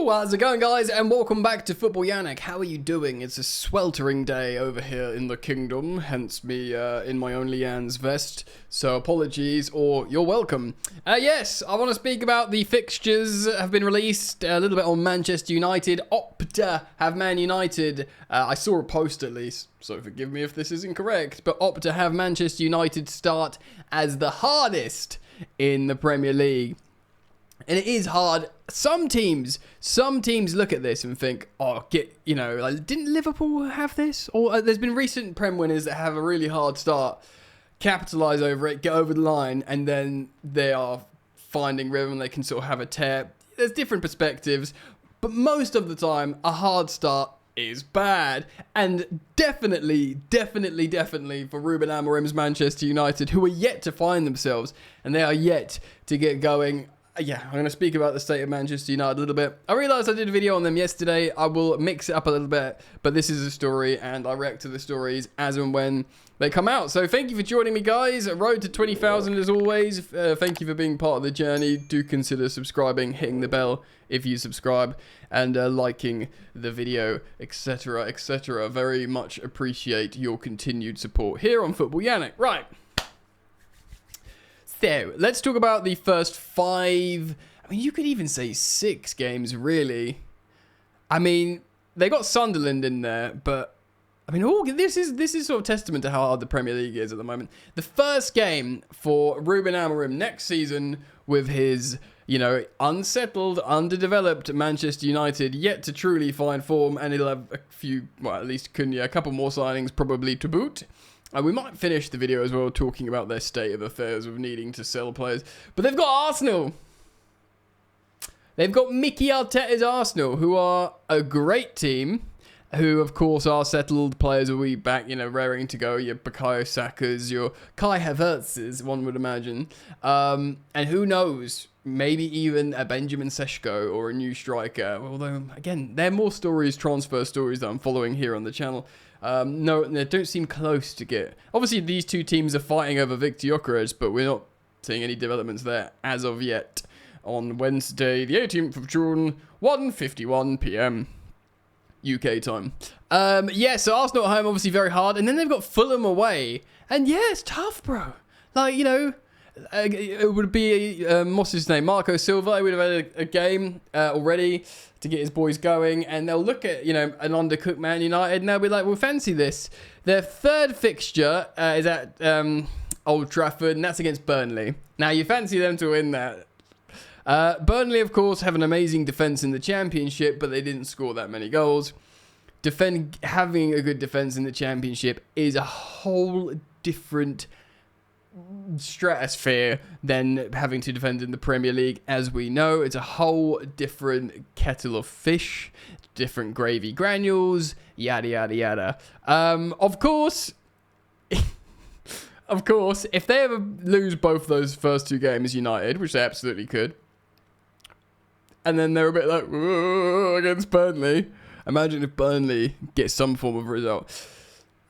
How's it going, guys? And welcome back to Football Yannick. How are you doing? It's a sweltering day over here in the kingdom, hence me in my only Jan's vest. So apologies, or you're welcome. Yes, I want to speak about the fixtures have been released, a little bit on Manchester United. Opta have Man United. I saw a post at least, so forgive me if this isn't correct, but Opta have Manchester United start as the hardest in the Premier League. And it is hard. Some teams look at this and think, oh, didn't Liverpool have this? Or there's been recent Prem winners that have a really hard start, capitalise over it, get over the line, and then they are finding rhythm and they can sort of have a tear. There's different perspectives, but most of the time, a hard start is bad. And definitely for Ruben Amorim's Manchester United, who are yet to find themselves, and they are yet to get going. Yeah, I'm going to speak about the state of Manchester United a little bit. I realised I did a video on them yesterday. I will mix it up a little bit, but this is a story, and I react to the stories as and when they come out. So thank you for joining me, guys. Road to 20,000 as always. Thank you for being part of the journey. Do consider subscribing, hitting the bell if you subscribe, and liking the video, etc., etc. Very much appreciate your continued support here on Football Yannick. Right. So, let's talk about the first 5, I mean, you could even say 6 games, really. I mean, they got Sunderland in there, but, I mean, this is sort of testament to how hard the Premier League is at the moment. The first game for Ruben Amorim next season with his, unsettled, underdeveloped Manchester United yet to truly find form, and he'll have a few, well, at least Cunha, a couple more signings probably to boot. We might finish the video as well talking about their state of affairs of needing to sell players. But they've got Arsenal. They've got Mickey Arteta's Arsenal, who are a great team, who, of course, are settled players a wee back, raring to go. Your Bukayo Saka's, your Kai Havertz's, one would imagine. And who knows, maybe even a Benjamin Seschko or a new striker. Although, again, they're more stories, transfer stories that I'm following here on the channel. No, they don't seem close to get. Obviously, these two teams are fighting over Victor Gyökeres, but we're not seeing any developments there as of yet. On Wednesday, the 18th of June, 1:51 p.m. UK time. So Arsenal at home, obviously very hard, and then they've got Fulham away, and yeah, it's tough, bro. It would be what's his name, Marco Silva. He would have had a game already to get his boys going, and they'll look at an undercooked Man United, and they'll be like, "We'll fancy this." Their third fixture is at Old Trafford, and that's against Burnley. Now you fancy them to win that. Burnley, of course, have an amazing defense in the Championship, but they didn't score that many goals. Having a good defense in the Championship is a whole different stratosphere than having to defend in the Premier League. As we know, it's a whole different kettle of fish, different gravy granules, yada yada yada. Of course, if they ever lose both those first 2 games, United, which they absolutely could, and then they're a bit like against Burnley, imagine if Burnley gets some form of result.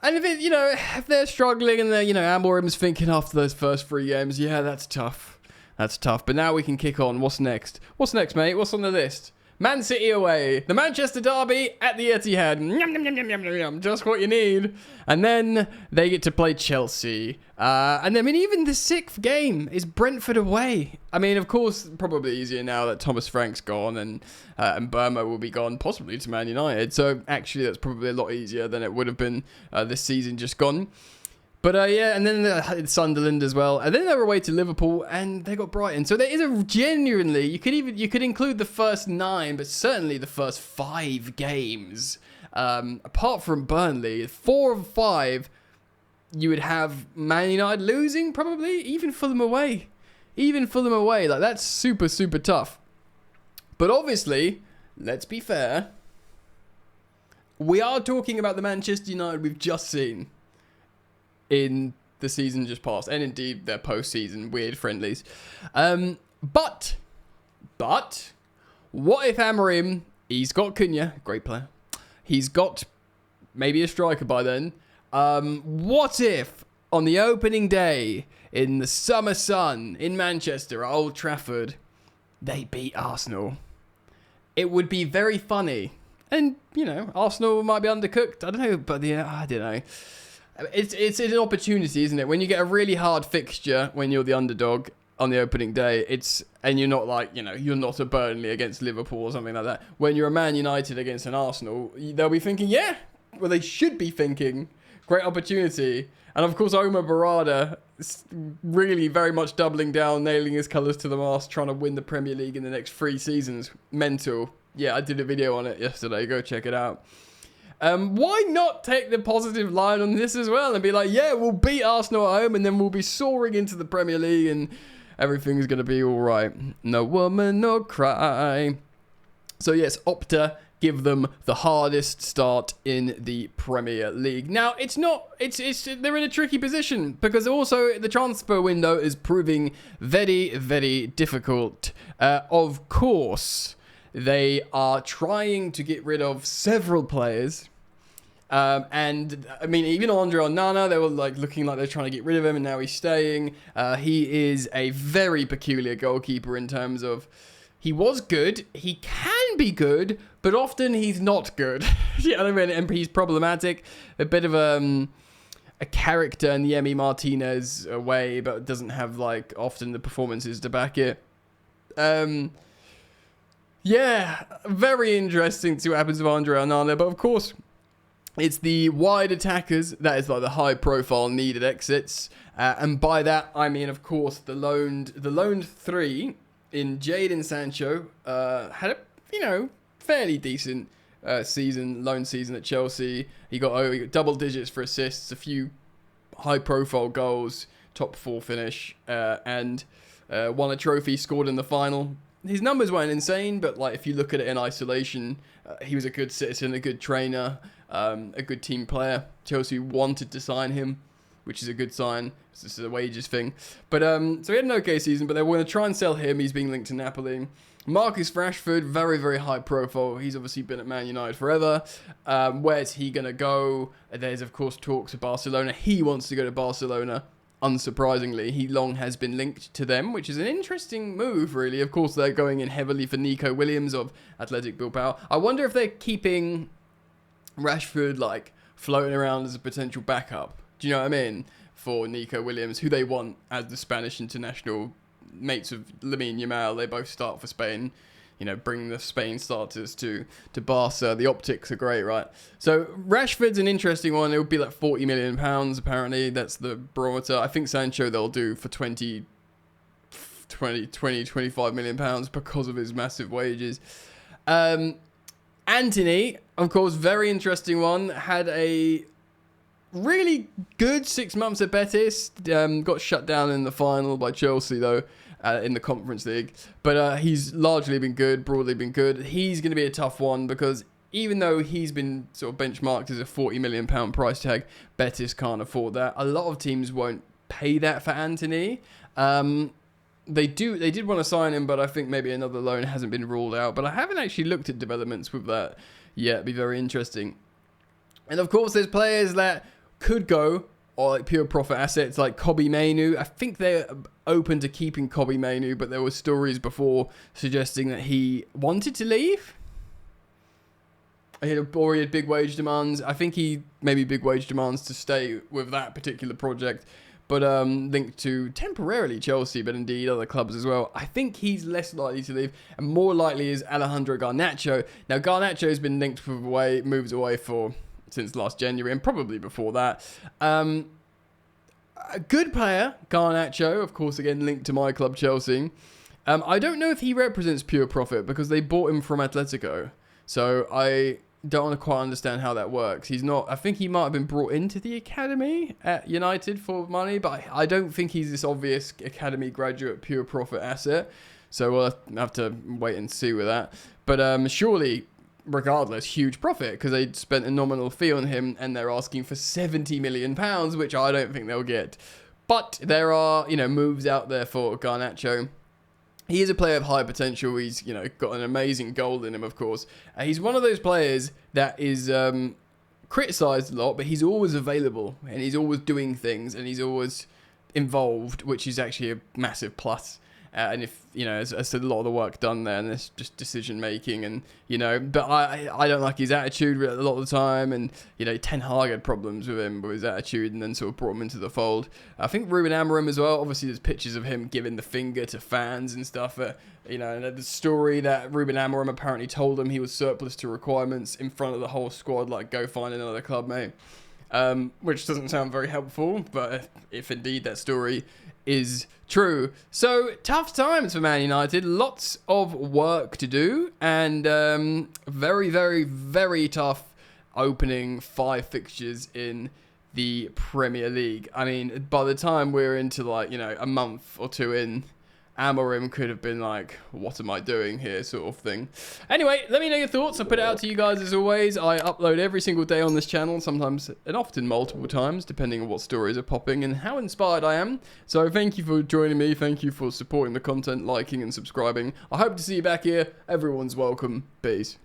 And if they're struggling and Amorim's thinking after those first 3 games, yeah, that's tough. That's tough. But now we can kick on. What's next? What's next, mate? What's on the list? Man City away. The Manchester Derby at the Etihad. Yum, yum, yum, yum, yum, yum. Just what you need. And then they get to play Chelsea. And I mean, even the 6th game is Brentford away. I mean, of course, probably easier now that Thomas Frank's gone and Burma will be gone, possibly to Man United. So actually, that's probably a lot easier than it would have been this season just gone. But and then Sunderland as well, and then they were away to Liverpool, and they got Brighton. So there is a genuinely, you could include the first 9, but certainly the first 5 games. Apart from Burnley, 4 of 5, you would have Man United losing probably, even Fulham away, like that's super tough. But obviously, let's be fair, we are talking about the Manchester United we've just seen in the season just passed, and indeed their post-season weird friendlies. But what if Amorim, he's got Cunha, great player, he's got maybe a striker by then. What if on the opening day in the summer sun in Manchester at Old Trafford, they beat Arsenal? it would be very funny. And, you know, Arsenal might be undercooked. I don't know, but I don't know. It's an opportunity, isn't it? When you get a really hard fixture when you're the underdog on the opening day, and you're not like, you know, you're not a Burnley against Liverpool or something like that. When you're a Man United against an Arsenal, they'll be thinking, yeah, well, they should be thinking, great opportunity. And of course, Omar Barada really very much doubling down, nailing his colours to the mast, trying to win the Premier League in the next 3 seasons. Mental. Yeah, I did a video on it yesterday. Go check it out. Why not take the positive line on this as well and be like, yeah, we'll beat Arsenal at home and then we'll be soaring into the Premier League and everything's going to be all right. No woman, no cry. So yes, Opta give them the hardest start in the Premier League. Now, they're in a tricky position because also the transfer window is proving very, very difficult. Of course, they are trying to get rid of several players. And I mean, even Andre Onana, they were like looking like they're trying to get rid of him, and now he's staying. He is a very peculiar goalkeeper in terms of he was good, he can be good, but often he's not good. You know what I mean? And he's problematic, a bit of a character in the Emi Martinez way, but doesn't have like often the performances to back it. Yeah, very interesting to see what happens with Andre Onana, but of course, it's the wide attackers that is like the high profile needed exits, and by that I mean, of course, the loaned 3 in Jadon Sancho had a fairly decent loan season at Chelsea. He got double digits for assists, a few high profile goals, top 4 finish, and won a trophy, scored in the final. His numbers weren't insane, but like if you look at it in isolation, he was a good citizen, a good trainer, a good team player. Chelsea wanted to sign him, which is a good sign. This is a wages thing. But so he had an okay season, but they were going to try and sell him. He's being linked to Napoli. Marcus Rashford, very, very high profile. He's obviously been at Man United forever. Where's he going to go? There's, of course, talks of Barcelona. He wants to go to Barcelona. Unsurprisingly, he long has been linked to them, which is an interesting move, really. Of course, they're going in heavily for Nico Williams of Athletic Bilbao. I wonder if they're keeping Rashford, like, floating around as a potential backup. Do you know what I mean? For Nico Williams, who they want as the Spanish international, mates of Lamine Yamal. They both start for Spain. You know, bring the Spain starters to Barca. The optics are great, right? So Rashford's an interesting one. It would be like £40 million, apparently. That's the barometer. I think Sancho they'll do for 25 million pounds because of his massive wages. Anthony, of course, very interesting one. Had a really good 6 months at Betis. Got shut down in the final by Chelsea, though. In the Conference League, but he's largely been good, broadly been good. He's going to be a tough one because even though he's been sort of benchmarked as a £40 million price tag, Betis can't afford that. A lot of teams won't pay that for Anthony. They did want to sign him, but I think maybe another loan hasn't been ruled out. But I haven't actually looked at developments with that yet. It'd be very interesting. And of course, there's players that could go, or like pure profit assets like Kobbie Mainoo. I think they're open to keeping Kobbie Mainoo, but there were stories before suggesting that he wanted to leave. He had big wage demands. I think he maybe big wage demands to stay with that particular project, but linked to temporarily Chelsea, but indeed other clubs as well. I think he's less likely to leave, and more likely is Alejandro Garnacho. Now Garnacho's been linked with moves away since last January, and probably before that. A good player, Garnacho, of course, again, linked to my club, Chelsea. I don't know if he represents pure profit because they bought him from Atletico. So I don't want to quite understand how that works. He's not, I think he might have been brought into the academy at United for money, but I don't think he's this obvious academy graduate, pure profit asset. So we'll have to wait and see with that. But surely, regardless, huge profit because they spent a nominal fee on him and they're asking for £70 million, which I don't think they'll get. But there are, moves out there for Garnacho. He is a player of high potential. He's, got an amazing goal in him, of course. He's one of those players that is criticised a lot, but he's always available and he's always doing things and he's always involved, which is actually a massive plus. and if, you know, as a lot of the work done there, and it's just decision making, and, you know, but I don't like his attitude a lot of the time, and, you know, Ten Hag had problems with him, with his attitude, and then sort of brought him into the fold. I think Ruben Amorim as well, obviously there's pictures of him giving the finger to fans and stuff, you know, and the story that Ruben Amorim apparently told him he was surplus to requirements in front of the whole squad, like, go find another club, mate. Which doesn't sound very helpful, but if indeed that story is true. So, tough times for Man United. Lots of work to do, and very, very, very tough opening 5 fixtures in the Premier League. I mean, by the time we're into, like, you know, a month or 2 in, Amorim could have been like, what am I doing here, sort of thing. Anyway, let me know your thoughts. I put it out to you guys as always. I upload every single day on this channel, sometimes and often multiple times, depending on what stories are popping and how inspired I am. So thank you for joining me. Thank you for supporting the content, liking and subscribing. I hope to see you back here. Everyone's welcome. Peace.